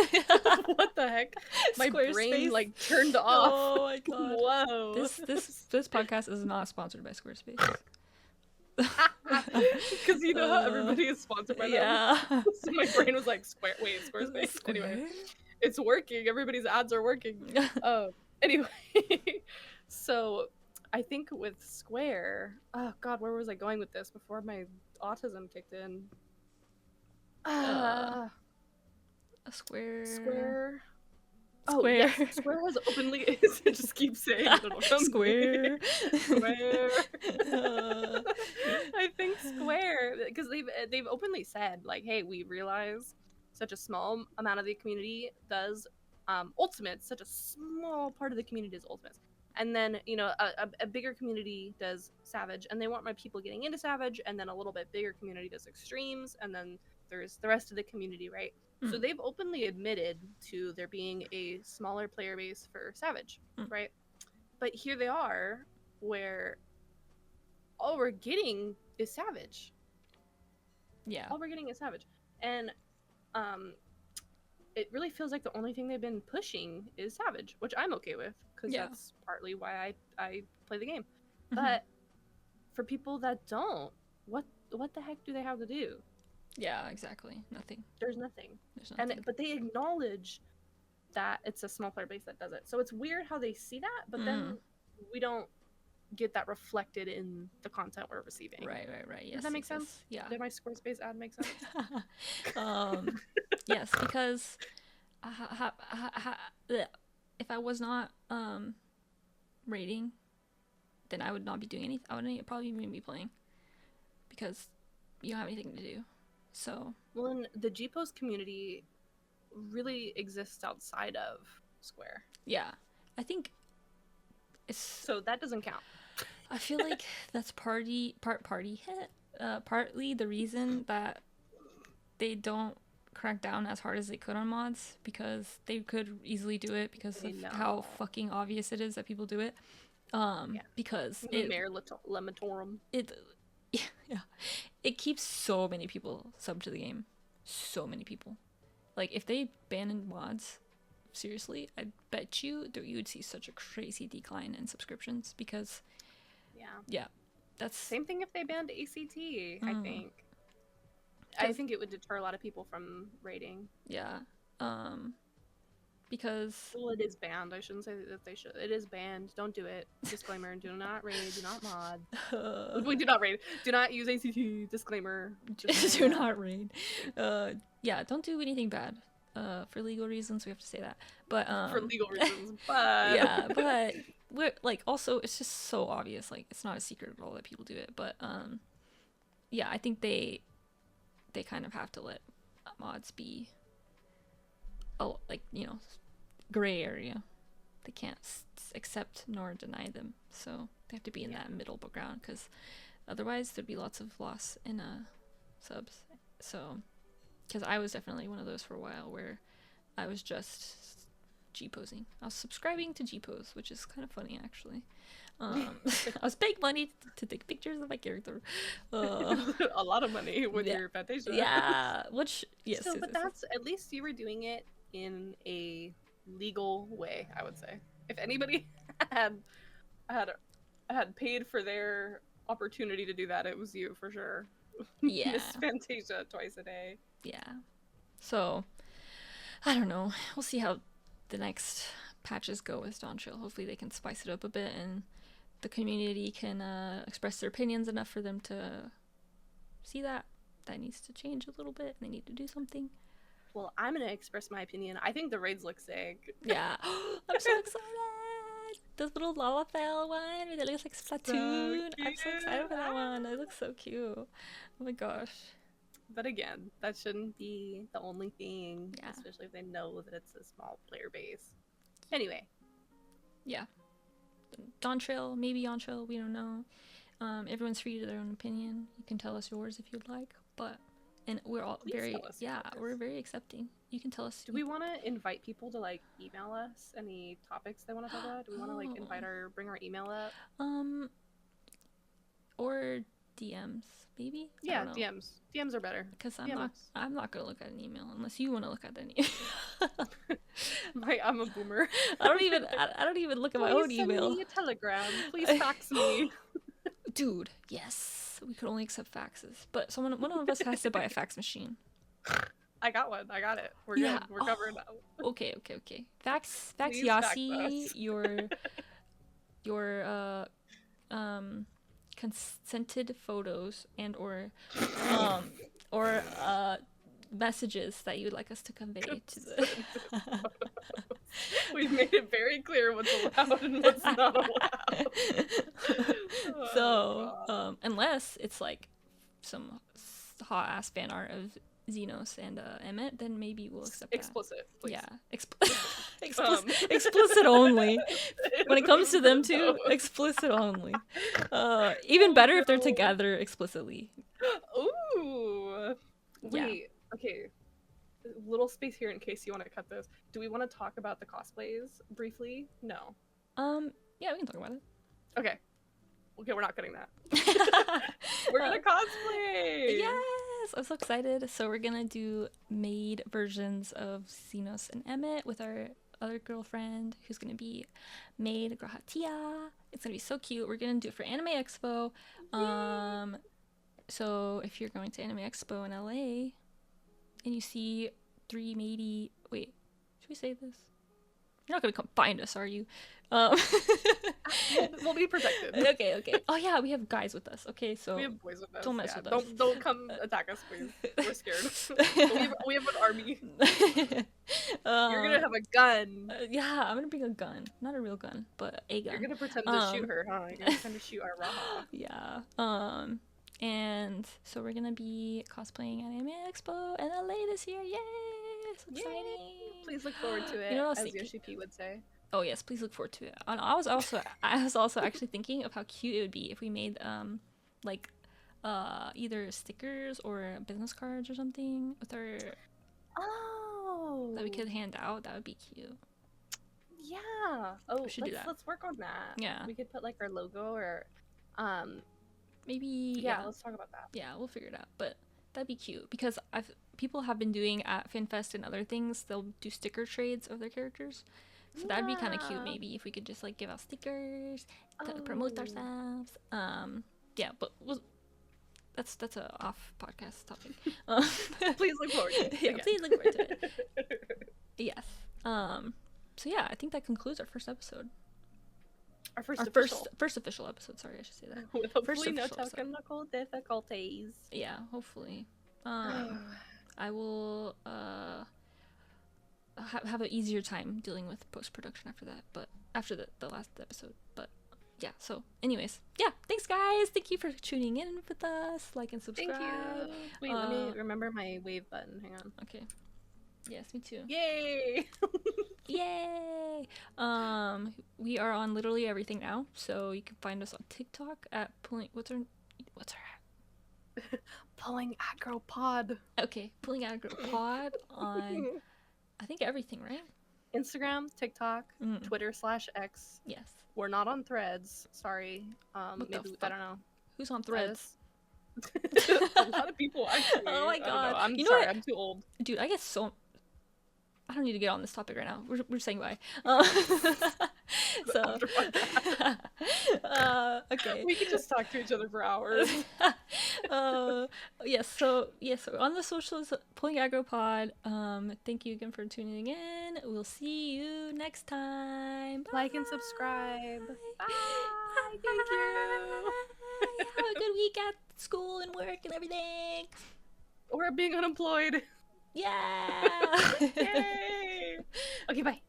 What the heck? My brain like turned off. Oh my god! Whoa! This podcast is not sponsored by Squarespace. Because you know how everybody is sponsored by them. Yeah. So my brain was like, Squarespace. Anyway, it's working. Everybody's ads are working. Anyway, so I think with Square, oh god, where was I going with this before my autism kicked in? A Square. Square. Oh, Square. Yes, Square has openly. Just keep saying it. Square. Square. I think Square, because they've openly said like, hey, we realize such a small amount of the community does ultimates. Such a small part of the community does ultimates. And then, you know, a bigger community does Savage, and they want my people getting into Savage, and then a little bit bigger community does Extremes, and then there's the rest of the community, right? So they've openly admitted to there being a smaller player base for Savage, right? But here they are, where all we're getting is Savage. Yeah. All we're getting is Savage. And it really feels like the only thing they've been pushing is Savage, which I'm okay with, because that's partly why I play the game. But for people that don't, what the heck do they have to do? Yeah, exactly. Nothing. There's nothing. But they acknowledge that it's a small player base that does it. So it's weird how they see that, but then we don't get that reflected in the content we're receiving. Right. Yes. Does that make sense? Yeah. Did my Squarespace ad make sense? Yes, because if I was not rating, then I would not be doing anything. I wouldn't probably even be playing, because you don't have anything to do. So well, and the G-Post community really exists outside of Square. Yeah, I think it's so that doesn't count. I feel like that's partly the reason that they don't crack down as hard as they could on mods, because they could easily do it because of how fucking obvious it is that people do it. Because it keeps so many people sub to the game. So many people. Like, if they banned mods, seriously, I bet you that you would see such a crazy decline in subscriptions, because that's same thing if they banned ACT. I think it would deter a lot of people from raiding. Because it is banned. I shouldn't say that they should. It is banned. Don't do it. Disclaimer: do not raid. Do not mod. We do not raid. Do not use ACT. Disclaimer: do not raid. Don't do anything bad. For legal reasons, we have to say that. But for legal reasons, but but we're like, also, it's just so obvious. Like, it's not a secret at all that people do it. But I think they kind of have to let mods be, gray area. They can't accept nor deny them, so they have to be in that middle ground, because otherwise there'd be lots of loss in subs. So, because I was definitely one of those for a while, where I was just G-posing. I was subscribing to G-pose, which is kind of funny, actually. I was paying money to take pictures of my character. A lot of money with your Fantasia. Yeah, which but that's at least you were doing it in a legal way, I would say. If anybody had paid for their opportunity to do that, it was you for sure. Yeah. Miss Fantasia twice a day. Yeah. So I don't know. We'll see how the next patches go with Yawntrail. Hopefully they can spice it up a bit, and the community can express their opinions enough for them to see that needs to change a little bit, and they need to do something. Well, I'm gonna express my opinion. I think the raids look sick. Yeah. I'm so excited. This little Lalafell one that looks like Splatoon. So I'm so excited for that one. It looks so cute. Oh my gosh. But again, that shouldn't be the only thing, especially if they know that it's a small player base. Anyway. Yeah. Yawntrail, maybe Yawntrail, we don't know. Everyone's free to their own opinion. You can tell us yours if you'd like, and we're all we're very accepting. You can tell us. Do we want to invite people to email us any topics they want to talk about? Do we want to bring our email up? Or DMs, maybe? Yeah, DMs. DMs are better. Because I'm not gonna look at an email unless you want to look at an email. I'm a boomer. I don't even look at my own email. Send me a telegram. Please fax me. Dude, yes. We could only accept faxes, but one of us has to buy a fax machine. I got one. I got it. We're good. We're covered now. Okay. Fax Yasi your consented photos and or messages that you'd like us to convey to the. We've made it very clear what's allowed and what's not allowed. So, unless it's some hot ass fan art of Xenos and Emmett, then maybe we'll accept explicit, that. Please. Yeah, explicit only. when it comes to them too, explicit only. Even better if they're together explicitly. Ooh. Wait. Okay. Little space here in case you want to cut this. Do we want to talk about the cosplays briefly? No. Yeah, we can talk about it. Okay. Okay, we're not cutting that. We're gonna cosplay. Yes, I'm so excited. So we're gonna do maid versions of Xenos and Emmett with our other girlfriend who's gonna be maid Grahatia. It's gonna be so cute. We're gonna do it for Anime Expo. So if you're going to Anime Expo in LA and you see 3 matey, wait, should we say this? You're not gonna come find us, are you? We'll be protected. Okay. Oh yeah, we have guys with us. Okay, so we have boys with us. Don't mess with us. Don't come attack us, please. We're scared. we have an army. You're gonna have a gun. Yeah, I'm gonna bring a gun. Not a real gun, but a gun. You're gonna pretend to shoot her, huh? You're gonna pretend to shoot our Raha. Yeah. And so we're gonna be cosplaying at Anime Expo in LA this year. Yay! So exciting. Yay. Please look forward to it. You know what I was as thinking? Yoshi P would say. Oh yes, please look forward to it. And I was also actually thinking of how cute it would be if we made like either stickers or business cards or something with our that we could hand out. That would be cute. Yeah. Oh, we should do that. Let's work on that. Yeah. We could put like our logo or maybe yeah, let's talk about that. Yeah, we'll figure it out. But that'd be cute because people have been doing at FinFest and other things, they'll do sticker trades of their characters. So that'd be kind of cute, maybe, if we could just like give out stickers to promote ourselves. Yeah, but that's a off podcast topic. Please look forward to it. Yeah, please look forward to it. Yes. So yeah, I think that concludes our first episode. Our first official episode. Sorry, I should say that. With hopefully no technical difficulties. Yeah, hopefully. I will have an easier time dealing with post-production after that, but after the last episode. But yeah, so anyways, yeah, thanks guys. Thank you for tuning in with us. Like and subscribe. Thank you. Wait, let me remember my wave button. Hang on. Okay. Yes, me too. Yay! Yay! We are on literally everything now, so you can find us on TikTok at what's our Pulling Aggro Pod. Okay, Pulling Aggro Pod on I think everything, right? Instagram, TikTok, Twitter /X. Yes. We're not on Threads. Sorry. Maybe I don't know. Who's on Threads? A lot of people actually. Oh my god. I'm sorry. I'm too old. Dude, I get so. I don't need to get on this topic right now. We're saying bye. So. Okay. We can just talk to each other for hours. Yes. So on the socials, Pulling Aggro Pod. Thank you again for tuning in. We'll see you next time. Bye. Like and subscribe. Bye. Thank you. Have a good week at school and work and everything. Or being unemployed. Yeah. Yay. Okay. Bye.